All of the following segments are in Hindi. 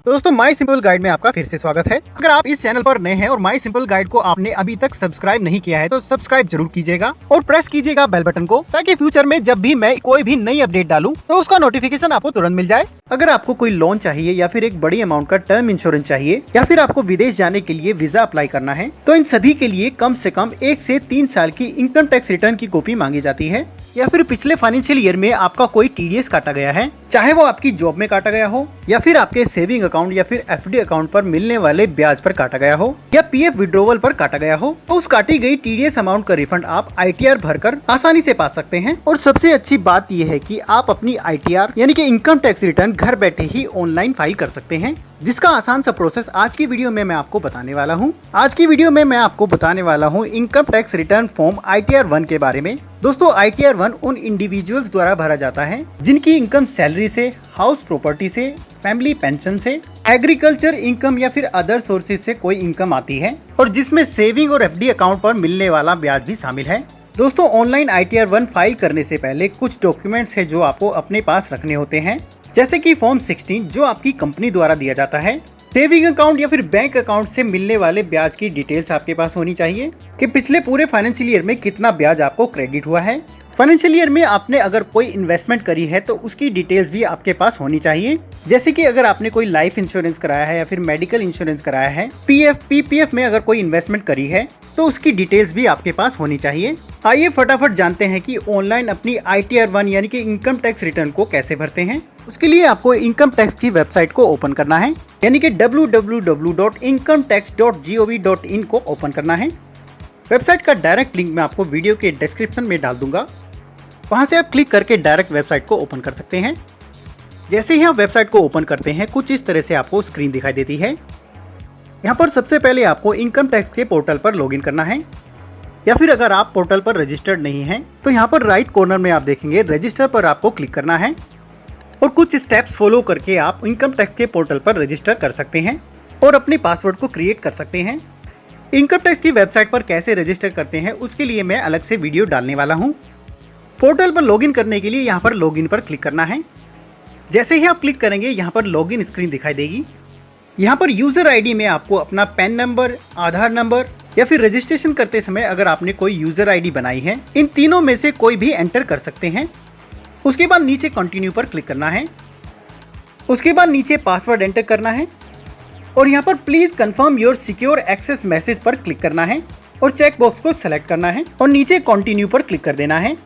दोस्तों माई सिंपल गाइड में आपका फिर से स्वागत है। अगर आप इस चैनल पर नए हैं और माई सिंपल गाइड को आपने अभी तक सब्सक्राइब नहीं किया है तो सब्सक्राइब जरूर कीजिएगा और प्रेस कीजिएगा बेल बटन को, ताकि फ्यूचर में जब भी मैं कोई भी नई अपडेट डालूं तो उसका नोटिफिकेशन आपको तुरंत मिल जाए। अगर आपको कोई लोन चाहिए या फिर एक बड़ी अमाउंट का टर्म इंश्योरेंस चाहिए या फिर आपको विदेश जाने के लिए वीजा अप्लाई करना है तो इन सभी के लिए कम से कम 1 से 3 साल की इनकम टैक्स रिटर्न की कॉपी मांगी जाती है। या फिर पिछले फाइनेंशियल ईयर में आपका कोई टीडीएस काटा गया है, चाहे वो आपकी जॉब में काटा गया हो या फिर आपके सेविंग अकाउंट या फिर एफडी अकाउंट पर मिलने वाले ब्याज पर काटा गया हो या पीएफ विड्रॉवल पर काटा गया हो, तो उस काटी गई टीडीएस अमाउंट का रिफंड आप आईटीआर भरकर आसानी से पा सकते हैं। और सबसे अच्छी बात यह है कि आप अपनी आईटीआर यानी कि इनकम टैक्स रिटर्न घर बैठे ही ऑनलाइन फाइल कर सकते हैं, जिसका आसान सा प्रोसेस आज की वीडियो में मैं आपको बताने वाला हूँ। आज की वीडियो में मैं आपको बताने वाला हूँ income tax return form ITR 1 के बारे में। दोस्तों आईटीआर 1 उन इंडिविजुअल्स द्वारा भरा जाता है जिनकी इनकम सैलरी से, हाउस प्रॉपर्टी से, फैमिली पेंशन से, एग्रीकल्चर इनकम या फिर अदर सोर्सेज से कोई इनकम आती है और जिसमें सेविंग और एफडी अकाउंट पर मिलने वाला ब्याज भी शामिल है। दोस्तों ऑनलाइन आईटीआर 1 फाइल करने से पहले कुछ डॉक्यूमेंट्स है जो आपको अपने पास रखने होते हैं, जैसे कि फॉर्म 16 जो आपकी कंपनी द्वारा दिया जाता है, सेविंग अकाउंट या फिर बैंक अकाउंट से मिलने वाले ब्याज की डिटेल्स आपके पास होनी चाहिए कि पिछले पूरे फाइनेंशियल ईयर में कितना ब्याज आपको क्रेडिट हुआ है। फाइनेंशियल ईयर में आपने अगर कोई इन्वेस्टमेंट करी है तो उसकी डिटेल्स भी आपके पास होनी चाहिए, जैसे कि अगर आपने कोई लाइफ इंश्योरेंस कराया है या फिर मेडिकल इंश्योरेंस कराया है, पीएफ पीपीएफ में अगर कोई इन्वेस्टमेंट करी है तो उसकी डिटेल्स भी आपके पास होनी चाहिए। आइए फटाफट जानते हैं कि ऑनलाइन अपनी आईटीआर 1 यानी कि इनकम टैक्स रिटर्न को कैसे भरते हैं। उसके लिए आपको इनकम टैक्स की वेबसाइट को ओपन करना है, यानी कि www.incometax.gov.in को ओपन करना है। वेबसाइट का डायरेक्ट लिंक मैं आपको वीडियो के डिस्क्रिप्शन में डाल दूंगा, वहां से आप क्लिक करके डायरेक्ट वेबसाइट को ओपन कर सकते हैं। जैसे ही आप वेबसाइट को ओपन करते हैं कुछ इस तरह से आपको स्क्रीन दिखाई देती है। यहाँ पर सबसे पहले आपको इनकम टैक्स के पोर्टल पर लॉगिन करना है, या फिर अगर आप पोर्टल पर रजिस्टर्ड नहीं हैं तो यहाँ पर राइट कॉर्नर में आप देखेंगे रजिस्टर पर आपको क्लिक करना है और कुछ स्टेप्स फॉलो करके आप इनकम टैक्स के पोर्टल पर रजिस्टर कर सकते हैं और अपने पासवर्ड को क्रिएट कर सकते हैं। इनकम टैक्स की वेबसाइट पर कैसे रजिस्टर करते हैं उसके लिए मैं अलग से वीडियो डालने वाला हूँ। पोर्टल पर लॉगिन करने के लिए यहाँ पर लॉगिन पर क्लिक करना है। जैसे ही आप क्लिक करेंगे यहाँ पर लॉगिन स्क्रीन दिखाई देगी। यहाँ पर यूज़र आईडी में आपको अपना पैन नंबर, आधार नंबर या फिर रजिस्ट्रेशन करते समय अगर आपने कोई यूज़र आईडी बनाई है, इन तीनों में से कोई भी एंटर कर सकते हैं। उसके बाद नीचे कंटिन्यू पर क्लिक करना है। उसके बाद नीचे पासवर्ड एंटर करना है और यहाँ पर please confirm your secure access message पर क्लिक करना है और चेक बॉक्स को सेलेक्ट करना है और नीचे कंटिन्यू पर क्लिक कर देना है।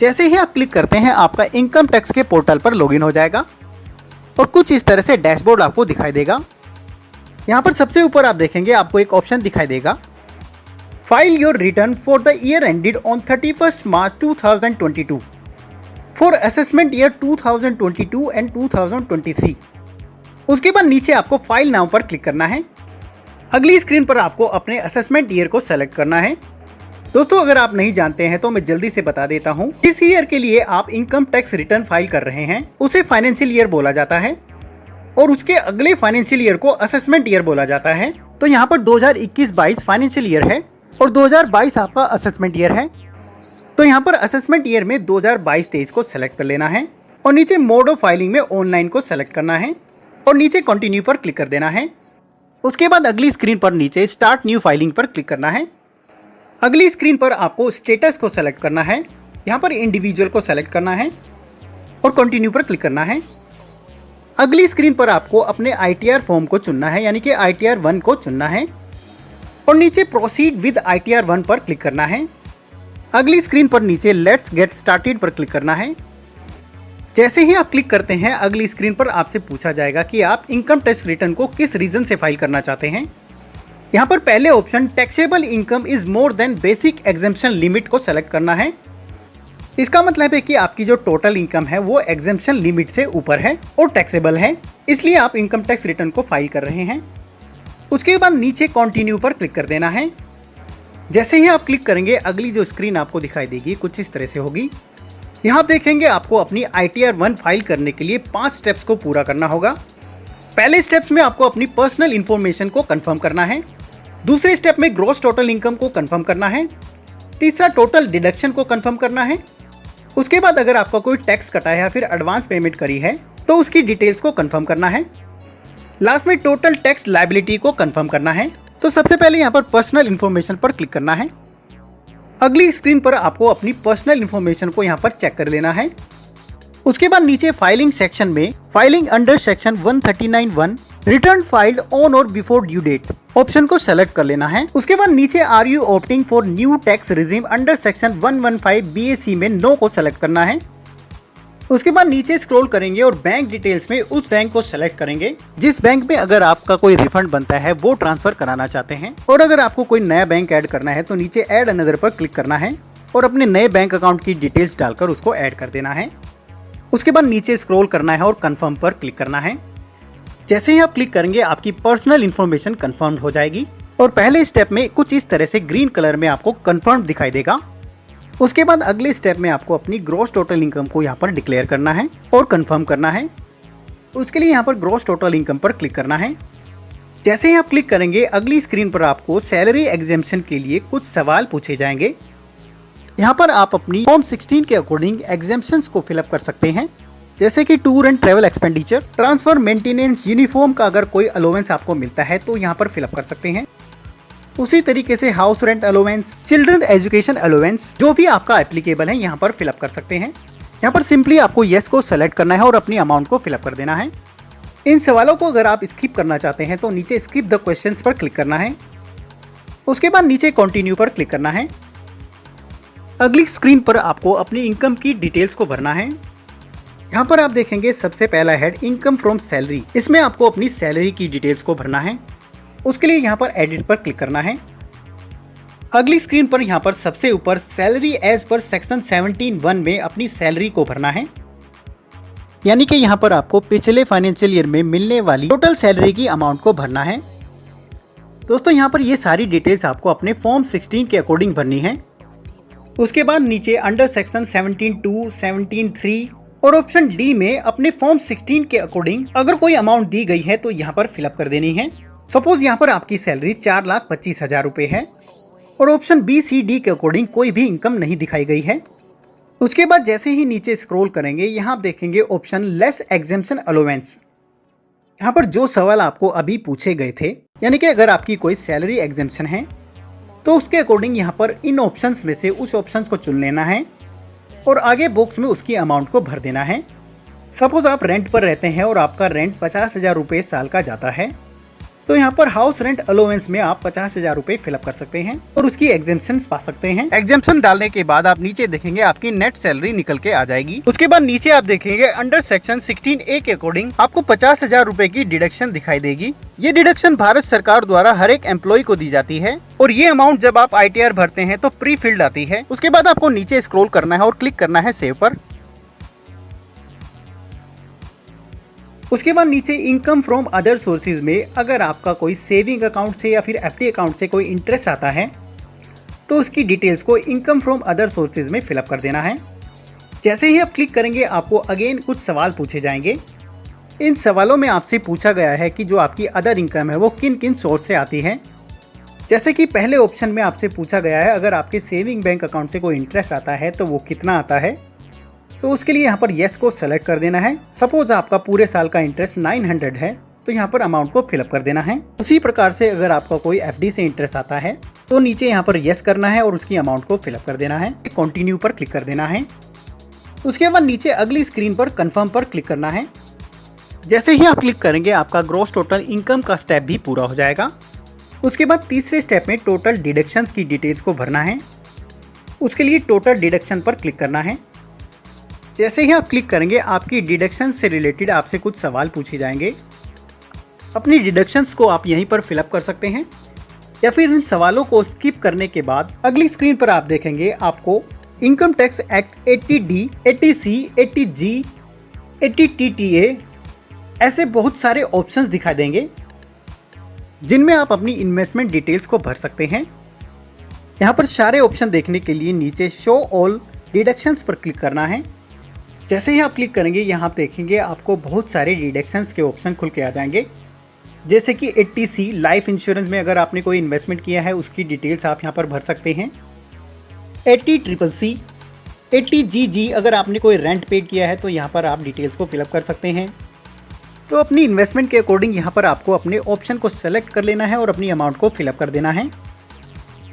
जैसे ही आप क्लिक करते हैं आपका इनकम टैक्स के पोर्टल पर लॉगिन हो जाएगा और कुछ इस तरह से डैशबोर्ड आपको दिखाई देगा। यहाँ पर सबसे ऊपर आप देखेंगे आपको एक ऑप्शन दिखाई देगा, file your return for the year ended on 31 March 2022 for assessment year 2022 and 2023। उसके बाद नीचे आपको फाइल नाउ पर क्लिक करना है। अगली स्क्रीन पर आपको अपने असेसमेंट ईयर को सेलेक्ट करना है। दोस्तों अगर आप नहीं जानते हैं तो मैं जल्दी से बता देता हूं, जिस ईयर के लिए आप इनकम टैक्स रिटर्न फाइल कर रहे हैं उसे फाइनेंशियल ईयर बोला जाता है और उसके अगले फाइनेंशियल ईयर को असेसमेंट ईयर बोला जाता है। तो यहाँ पर 2021-22 फाइनेंशियल ईयर है और 2022 आपका असेसमेंट ईयर है। तो यहाँ पर असेसमेंट ईयर में 2022-23 को सेलेक्ट कर लेना है और नीचे मोड ऑफ फाइलिंग में ऑनलाइन को सेलेक्ट करना है और नीचे कंटिन्यू पर क्लिक कर देना है। उसके बाद अगली स्क्रीन पर नीचे स्टार्ट न्यू फाइलिंग पर क्लिक करना है। अगली स्क्रीन पर आपको स्टेटस को सेलेक्ट करना है, यहाँ पर इंडिविजुअल को सेलेक्ट करना है और कंटिन्यू पर क्लिक करना है। अगली स्क्रीन पर आपको अपने आईटीआर फॉर्म को चुनना है, यानी कि आईटीआर 1 को चुनना है और नीचे प्रोसीड विद आईटीआर 1 पर क्लिक करना है। अगली स्क्रीन पर नीचे लेट्स गेट स्टार्टेड पर क्लिक करना है। जैसे ही आप क्लिक करते हैं अगली स्क्रीन पर आपसे पूछा जाएगा कि आप इनकम टैक्स रिटर्न को किस रीजन से फाइल करना चाहते हैं। यहाँ पर पहले option taxable income is more than basic exemption limit को सेलेक्ट करना है। इसका मतलब है कि आपकी जो टोटल इनकम है वो एग्जेम्पशन लिमिट से ऊपर है और टैक्सेबल है, इसलिए आप इनकम टैक्स रिटर्न को फाइल कर रहे हैं। उसके बाद नीचे कंटिन्यू पर क्लिक कर देना है। जैसे ही आप क्लिक करेंगे अगली जो स्क्रीन आपको दिखाई देगी कुछ इस तरह से होगी। यहाँ आप देखेंगे आपको अपनी आईटीआर 1 फाइल करने के लिए 5 स्टेप्स को पूरा करना होगा। पहले स्टेप्स में आपको अपनी पर्सनल इन्फॉर्मेशन को कंफर्म करना है। दूसरे स्टेप में ग्रॉस टोटल इनकम को कंफर्म करना है। तीसरा टोटल डिडक्शन को कंफर्म करना है। उसके बाद अगर आपका कोई टैक्स कटा है या फिर एडवांस पेमेंट करी है तो उसकी डिटेल्स को कंफर्म करना है। लास्ट में टोटल टैक्स लायबिलिटी को कंफर्म करना है। तो सबसे पहले यहाँ पर पर्सनल इन्फॉर्मेशन पर क्लिक करना है। अगली स्क्रीन पर आपको अपनी पर्सनल इन्फॉर्मेशन को यहाँ पर चेक कर लेना है। उसके बाद नीचे फाइलिंग सेक्शन में filing under section 139(1) return filed on or before due date option को सेलेक्ट कर लेना है। उसके बाद नीचे are you opting for new tax regime under section 115 BAC में नो को सेलेक्ट करना है। उसके बाद नीचे स्क्रॉल करेंगे और बैंक डिटेल्स में उस बैंक को सेलेक्ट करेंगे जिस बैंक में अगर आपका कोई रिफंड बनता है वो ट्रांसफर कराना चाहते हैं। और अगर आपको कोई नया बैंक ऐड करना है तो नीचे ऐड अनदर पर क्लिक करना है और अपने नए बैंक अकाउंट की डिटेल्स डालकर उसको ऐड कर देना है। उसके बाद नीचे स्क्रॉल करना है और कंफर्म पर क्लिक करना है। जैसे ही आप क्लिक करेंगे आपकी पर्सनल इन्फॉर्मेशन कंफर्म हो जाएगी और पहले स्टेप में कुछ इस तरह से ग्रीन कलर में आपको कंफर्म दिखाई देगा। उसके बाद अगले स्टेप में आपको अपनी ग्रॉस टोटल इनकम को यहाँ पर डिक्लेयर करना है और कंफर्म करना है। उसके लिए यहाँ पर ग्रॉस टोटल इनकम पर क्लिक करना है। जैसे ही आप क्लिक करेंगे अगली स्क्रीन पर आपको सैलरी एग्जेम्पशन के लिए कुछ सवाल पूछे जाएंगे। यहाँ पर आप अपनी फॉर्म 16 के अकॉर्डिंग एग्जेम्पशंस को फिलअप कर सकते हैं, जैसे कि tour and travel expenditure, transfer, maintenance, uniform का अगर कोई अलाउंस आपको मिलता है तो यहाँ पर फिलअप कर सकते हैं। उसी तरीके से house rent allowance, children education allowance, जो भी आपका एप्लीकेबल है यहाँ पर फिलअप कर सकते हैं। यहाँ पर सिंपली आपको येस को सेलेक्ट करना है और अपनी अमाउंट को फिलअप कर देना है। इन सवालों को अगर आप स्किप करना चाहते हैं तो नीचे स्किप द क्वेश्चंस पर क्लिक करना है। उसके बाद नीचे कंटिन्यू पर क्लिक करना है। अगली स्क्रीन पर आपको अपनी इनकम की डिटेल्स को भरना है। यहाँ पर आप देखेंगे सबसे पहला हेड इनकम फ्रॉम सैलरी, इसमें आपको अपनी सैलरी की डिटेल्स को भरना है। उसके लिए यहाँ पर एडिट पर क्लिक करना है। अगली स्क्रीन पर यहाँ पर सबसे ऊपर सैलरी एज पर सेक्शन 17(1) में अपनी सैलरी को भरना है, यानी कि यहाँ पर आपको पिछले फाइनेंशियल ईयर में मिलने वाली टोटल सैलरी की अमाउंट को भरना है। दोस्तों यहाँ पर ये सारी डिटेल्स आपको अपने फॉर्म 16 के अकॉर्डिंग भरनी है। उसके बाद नीचे अंडर सेक्शन 17(2), 17(3) और ऑप्शन डी में अपने फॉर्म 16 के अकॉर्डिंग अगर कोई अमाउंट दी गई है तो यहाँ पर फिलअप कर देनी है। सपोज यहाँ पर आपकी सैलरी 4,25,000 रुपए है और ऑप्शन बी सी डी के अकॉर्डिंग कोई भी इनकम नहीं दिखाई गई है। उसके बाद जैसे ही नीचे स्क्रॉल करेंगे यहाँ आप देखेंगे ऑप्शन लेस एग्जेम्पशन अलाउंस। यहाँ पर जो सवाल आपको अभी पूछे गए थे, यानी कि अगर आपकी कोई सैलरी एग्जेम्पशन है तो उसके अकॉर्डिंग यहाँ पर इन ऑप्शंस में से उस ऑप्शंस को चुन लेना है और आगे बॉक्स में उसकी अमाउंट को भर देना है। सपोज आप रेंट पर रहते हैं और आपका रेंट 50,000 रुपये साल का जाता है, तो यहाँ पर हाउस रेंट अलाउंस में आप 50,000 रुपए फिलअप कर सकते हैं और उसकी एग्जेम्पशन पा सकते हैं। एग्जेम्पशन डालने के बाद आप नीचे देखेंगे आपकी नेट सैलरी निकल के आ जाएगी। उसके बाद नीचे आप देखेंगे अंडर सेक्शन 16(a) के अकॉर्डिंग आपको 50,000 रुपए की डिडक्शन दिखाई देगी। ये डिडक्शन भारत सरकार द्वारा हर एक एम्प्लॉय को दी जाती है और ये अमाउंट जब आप ITR भरते हैं तो प्री फिल्ड आती है। उसके बाद आपको नीचे स्क्रॉल करना है और क्लिक करना है सेव पर। उसके बाद नीचे इनकम फ्रॉम अदर सोर्सेज में अगर आपका कोई सेविंग अकाउंट से या फिर FD अकाउंट से कोई इंटरेस्ट आता है तो उसकी डिटेल्स को इनकम फ्रॉम अदर सोर्सेज में फिलअप कर देना है। जैसे ही आप क्लिक करेंगे आपको अगेन कुछ सवाल पूछे जाएंगे। इन सवालों में आपसे पूछा गया है कि जो आपकी अदर इनकम है वो किन किन सोर्स से आती है। जैसे कि पहले ऑप्शन में आपसे पूछा गया है अगर आपके सेविंग बैंक अकाउंट से कोई इंटरेस्ट आता है तो वो कितना आता है, तो उसके लिए यहाँ पर येस को सेलेक्ट कर देना है। सपोज आपका पूरे साल का इंटरेस्ट 900 है तो यहाँ पर अमाउंट को फिलअप कर देना है। उसी प्रकार से अगर आपका कोई FD से इंटरेस्ट आता है तो नीचे यहाँ पर येस करना है और उसकी अमाउंट को फिलअप कर देना है। कंटिन्यू पर क्लिक कर देना है। उसके बाद नीचे अगली स्क्रीन पर कंफर्म पर क्लिक करना है। जैसे ही आप क्लिक करेंगे आपका ग्रॉस टोटल इनकम का स्टेप भी पूरा हो जाएगा। उसके बाद तीसरे स्टेप में टोटल डिडक्शंस की डिटेल्स को भरना है। उसके लिए टोटल डिडक्शन पर क्लिक करना है। जैसे ही आप क्लिक करेंगे आपकी डिडक्शन से रिलेटेड आपसे कुछ सवाल पूछे जाएंगे। अपनी डिडक्शंस को आप यहीं पर फिलअप कर सकते हैं या फिर इन सवालों को स्किप करने के बाद अगली स्क्रीन पर आप देखेंगे आपको income tax act 80D, 80C, 80G, 80TTA ऐसे बहुत सारे ऑप्शंस दिखाई देंगे जिनमें आप अपनी इन्वेस्टमेंट डिटेल्स को भर सकते हैं। यहाँ पर सारे ऑप्शन देखने के लिए नीचे शो ऑल डिडक्शंस पर क्लिक करना है। जैसे ही आप क्लिक करेंगे यहाँ देखेंगे आपको बहुत सारे डिडक्शंस के ऑप्शन खुल के आ जाएंगे, जैसे कि 80C लाइफ इंश्योरेंस में अगर आपने कोई इन्वेस्टमेंट किया है उसकी डिटेल्स आप यहाँ पर भर सकते हैं। 80CCC, 80GG अगर आपने कोई रेंट पेड किया है तो यहाँ पर आप डिटेल्स को फिलअप कर सकते हैं। तो अपनी इन्वेस्टमेंट के अकॉर्डिंग यहाँ पर आपको अपने ऑप्शन को सेलेक्ट कर लेना है और अपनी अमाउंट को फिलअप कर देना है।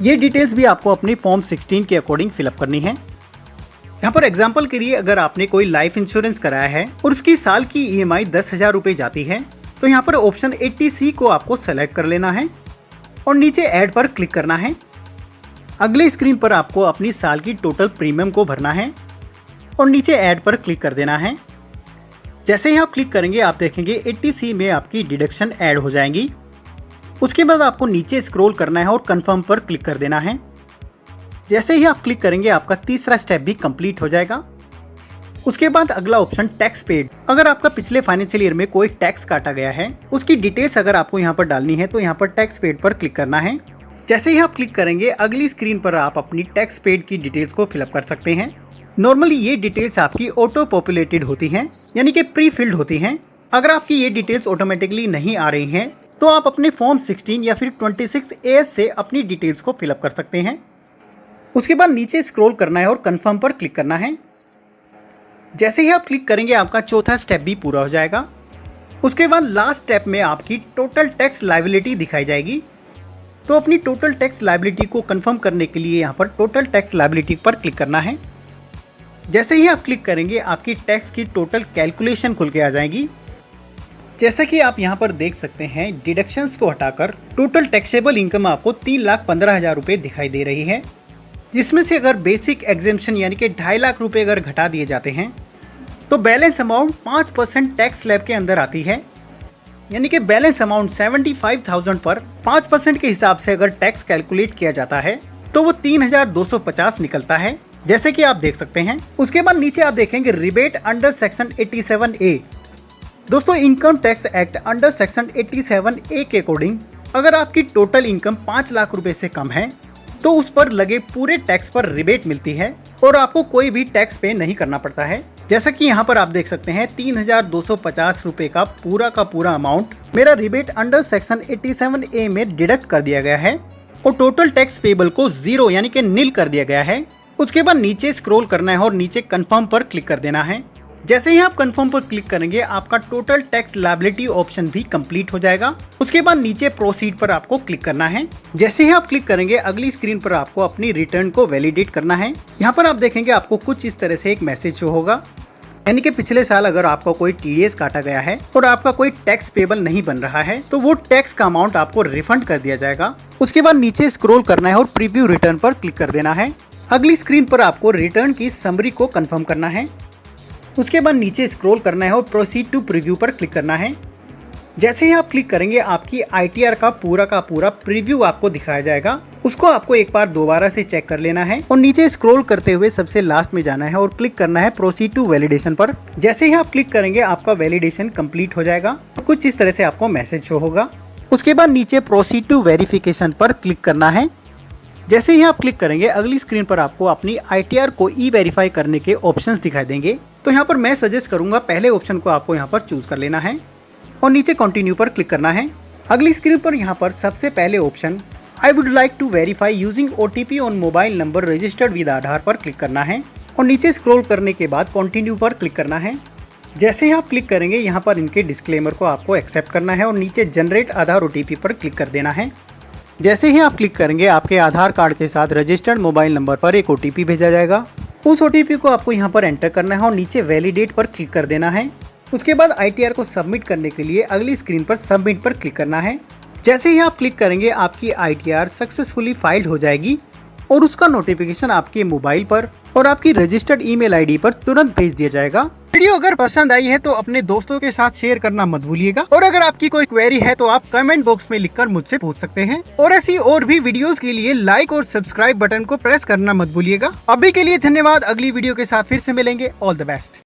ये डिटेल्स भी आपको अपनी फॉर्म 16 के अकॉर्डिंग फिलअप करनी है। यहाँ पर एग्जाम्पल के लिए अगर आपने कोई लाइफ इंश्योरेंस कराया है और उसकी साल की EMI 10,000 रुपये जाती है तो यहाँ पर ऑप्शन 80C को आपको सेलेक्ट कर लेना है और नीचे ऐड पर क्लिक करना है। अगले स्क्रीन पर आपको अपनी साल की टोटल प्रीमियम को भरना है और नीचे ऐड पर क्लिक कर देना है। जैसे ही आप क्लिक करेंगे आप देखेंगे 80C में आपकी डिडक्शन ऐड हो जाएंगी। उसके बाद आपको नीचे स्क्रॉल करना है और कंफर्म पर क्लिक कर देना है। जैसे ही आप क्लिक करेंगे आपका तीसरा स्टेप भी कंप्लीट हो जाएगा। उसके बाद अगला ऑप्शन टैक्स पेड। अगर आपका पिछले फाइनेंशियल ईयर में कोई टैक्स काटा गया है, उसकी डिटेल्स अगर आपको यहाँ पर डालनी है तो यहाँ पर टैक्स पेड पर क्लिक करना है। जैसे ही आप क्लिक करेंगे अगली स्क्रीन पर आप अपनी टैक्स पेड की डिटेल्स को फिलअप कर सकते हैं। नॉर्मली ये डिटेल्स आपकी ऑटो पॉपुलेटेड होती हैं, यानी कि प्री फिल्ड होती हैं। अगर आपकी ये डिटेल्स ऑटोमेटिकली नहीं आ रही हैं तो आप अपने फॉर्म 16 या फिर 26AS से अपनी डिटेल्स को फिलअप कर सकते हैं। उसके बाद नीचे स्क्रॉल करना है और कंफर्म पर क्लिक करना है। जैसे ही आप क्लिक करेंगे आपका चौथा स्टेप भी पूरा हो जाएगा। उसके बाद लास्ट स्टेप में आपकी टोटल टैक्स लायबिलिटी दिखाई जाएगी। तो अपनी टोटल टैक्स लायबिलिटी को कंफर्म करने के लिए यहाँ पर टोटल टैक्स लायबिलिटी पर क्लिक करना है। जैसे ही आप क्लिक करेंगे आपकी टैक्स की टोटल कैलकुलेशन खुल के आ जाएगी। जैसा कि आप यहाँ पर देख सकते हैं डिडक्शंस को हटाकर टोटल टैक्सेबल इनकम आपको 3,15,000 रुपये दिखाई दे रही है, जिसमें से अगर बेसिक एग्जेम्पशन यानी कि 2.5 लाख रुपए अगर घटा दिए जाते हैं तो बैलेंस अमाउंट 5% टैक्स स्लैब के अंदर आती है। यानी कि बैलेंस अमाउंट 75,000 पर 5% के हिसाब से अगर टैक्स कैलकुलेट किया जाता है तो वो 3,250 निकलता है, जैसे कि आप देख सकते हैं। उसके बाद नीचे आप देखेंगे रिबेट अंडर सेक्शन 87A। दोस्तों income tax act under section 87A के अकॉर्डिंग अगर आपकी टोटल इनकम 5 लाख रुपए से कम है तो उस पर लगे पूरे टैक्स पर रिबेट मिलती है और आपको कोई भी टैक्स पे नहीं करना पड़ता है। जैसा कि यहाँ पर आप देख सकते हैं 3,250 रुपए का पूरा अमाउंट मेरा रिबेट अंडर सेक्शन 87A में डिडक्ट कर दिया गया है और टोटल टैक्स पेबल को 0 यानी कि नील कर दिया गया है। उसके बाद नीचे स्क्रॉल करना है और नीचे कंफर्म पर क्लिक कर देना है। जैसे ही आप कंफर्म पर क्लिक करेंगे आपका टोटल टैक्स लायबिलिटी ऑप्शन भी कंप्लीट हो जाएगा। उसके बाद नीचे प्रोसीड पर आपको क्लिक करना है। जैसे ही आप क्लिक करेंगे अगली स्क्रीन पर आपको अपनी रिटर्न को वैलिडेट करना है। यहाँ पर आप देखेंगे आपको कुछ इस तरह से एक मैसेज शो होगा, यानी कि पिछले साल अगर आपका कोई TDS काटा गया है और आपका कोई टैक्स पेबल नहीं बन रहा है तो वो टैक्स का अमाउंट आपको रिफंड कर दिया जाएगा। उसके बाद नीचे स्क्रॉल करना है और प्रीव्यू रिटर्न पर क्लिक कर देना है। अगली स्क्रीन पर आपको रिटर्न की समरी को कंफर्म करना है। उसके बाद नीचे स्क्रॉल करना है और प्रोसीड टू प्रीव्यू पर क्लिक करना है। जैसे ही आप क्लिक करेंगे आपकी ITR का पूरा प्रीव्यू आपको दिखाया जाएगा। उसको आपको एक बार दोबारा से चेक कर लेना है और नीचे स्क्रॉल करते हुए सबसे लास्ट में जाना है और क्लिक करना है प्रोसीड टू वैलिडेशन पर। जैसे ही आप क्लिक करेंगे आपका वैलिडेशन कंप्लीट हो जाएगा। कुछ इस तरह से आपको मैसेज शो होगा। उसके बाद नीचे प्रोसीड टू वेरिफिकेशन पर क्लिक करना है। जैसे ही आप क्लिक करेंगे अगली स्क्रीन पर आपको अपनी ITR को ई-वेरीफाई करने के ऑप्शंस दिखाई देंगे। तो यहाँ पर मैं सजेस्ट करूंगा पहले ऑप्शन को आपको यहाँ पर चूज कर लेना है और नीचे कंटिन्यू पर क्लिक करना है। अगली स्क्रीन पर यहाँ पर सबसे पहले option I would like to verify using OTP on mobile number registered with Aadhaar पर क्लिक करना है और नीचे स्क्रॉल करने के बाद कंटिन्यू पर क्लिक करना है। जैसे ही आप क्लिक करेंगे यहाँ पर इनके डिस्क्लेमर को आपको एक्सेप्ट करना है और नीचे जनरेट आधार OTP पर क्लिक कर देना है। जैसे ही आप क्लिक करेंगे आपके आधार कार्ड के साथ रजिस्टर्ड मोबाइल नंबर पर एक OTP भेजा जाएगा। उस OTP को आपको यहाँ पर एंटर करना है और नीचे वैलिडेट पर क्लिक कर देना है। उसके बाद ITR को सबमिट करने के लिए अगली स्क्रीन पर सबमिट पर क्लिक करना है। जैसे ही आप क्लिक करेंगे आपकी ITR सक्सेसफुली फाइल्ड हो जाएगी और उसका नोटिफिकेशन आपके मोबाइल पर और आपकी रजिस्टर्ड ईमेल आईडी पर तुरंत भेज दिया जाएगा। वीडियो अगर पसंद आई है तो अपने दोस्तों के साथ शेयर करना मत भूलिएगा और अगर आपकी कोई क्वेरी है तो आप कमेंट बॉक्स में लिखकर मुझसे पूछ सकते हैं और ऐसी और भी वीडियोस के लिए लाइक और सब्सक्राइब बटन को प्रेस करना मत भूलिएगा। अभी के लिए धन्यवाद। अगली वीडियो के साथ फिर से मिलेंगे। All the best.